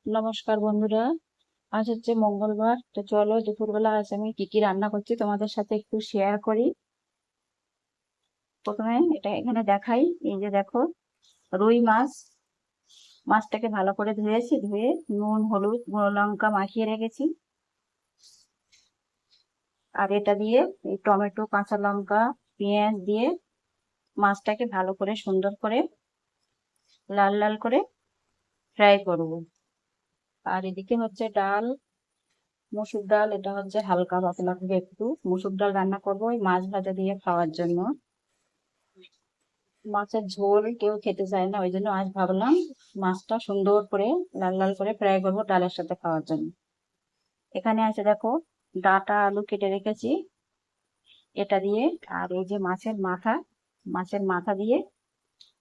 নমস্কার বন্ধুরা। আজ হচ্ছে মঙ্গলবার, তো চলো দুপুরবেলা আজ আমি কি কি রান্না করছি তোমাদের সাথে একটু শেয়ার করি। প্রথমে এটা এখানে দেখাই, এই যে দেখো রুই মাছ। মাছটাকে ভালো করে ধুয়েছি, ধুয়ে নুন হলুদ গুঁড়ো লঙ্কা মাখিয়ে রেখেছি। আর এটা দিয়ে এই টমেটো কাঁচা লঙ্কা পেঁয়াজ দিয়ে মাছটাকে ভালো করে সুন্দর করে লাল লাল করে ফ্রাই করব। আর এদিকে হচ্ছে ডাল, মসুর ডাল। এটা হচ্ছে হালকা পাতলা করে একটু মসুর ডাল রান্না করবো ওই মাছ ভাজা দিয়ে খাওয়ার জন্য। মাছের ঝোল কেউ খেতে চায় না, ওই জন্য আজ ভাবলাম মাছটা সুন্দর করে লাল লাল করে ফ্রাই করবো ডালের সাথে খাওয়ার জন্য। এখানে আছে দেখো ডাঁটা আলু কেটে রেখেছি, এটা দিয়ে। আর এই যে মাছের মাথা দিয়ে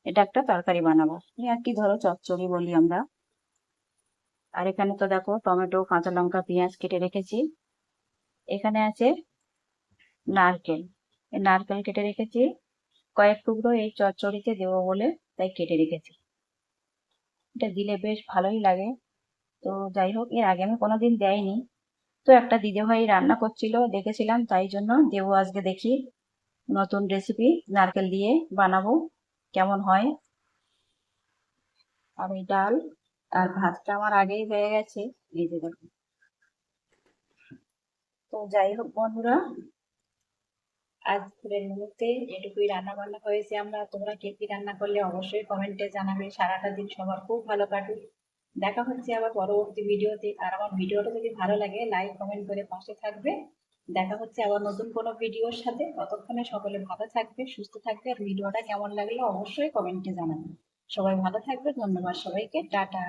এটা একটা তরকারি বানাবো, এই আর কি, ধরো চচ্চড়ি বলি আমরা। আর এখানে তো দেখো টমেটো কাঁচা লঙ্কা পেঁয়াজ কেটে রেখেছি। এখানে আছে নারকেল, এই নারকেল কেটে রেখেছি কয়েক টুকরো, এই চচ্চড়িতে দেবো বলে তাই কেটে রেখেছি। এটা দিলে বেশ ভালোই লাগে। তো যাই হোক, এর আগে আমি কোনোদিন দেয়নি, তো একটা দিদিভাই রান্না করছিল দেখেছিলাম, তাই জন্য দেবো আজকে, দেখি নতুন রেসিপি নারকেল দিয়ে বানাবো কেমন হয়। আর এই ডাল আর ভাতটা আমার আগেই হয়ে গেছে, এই যে দেখো। তো যাই হোক বন্ধুরা, আজকের মুহূর্তে এটুকুই রান্না বান্না হয়েছে। আমরা, তোমরা কে কি রান্না করলে অবশ্যই কমেন্টে জানাবে। সারাটা দিন সবার খুব ভালো কাটুক। দেখা হচ্ছে আবার পরবর্তী ভিডিওতে। আর আমার ভিডিওটা যদি ভালো লাগে লাইক কমেন্ট করে পাশে থাকবে। দেখা হচ্ছে আবার নতুন কোনো ভিডিওর সাথে। ততক্ষণে সকলে ভালো থাকবে, সুস্থ থাকবে। আর ভিডিওটা কেমন লাগলো অবশ্যই কমেন্টে জানাবে। সবাই ভালো থাকবে, ধন্যবাদ সবাইকে, টাটা।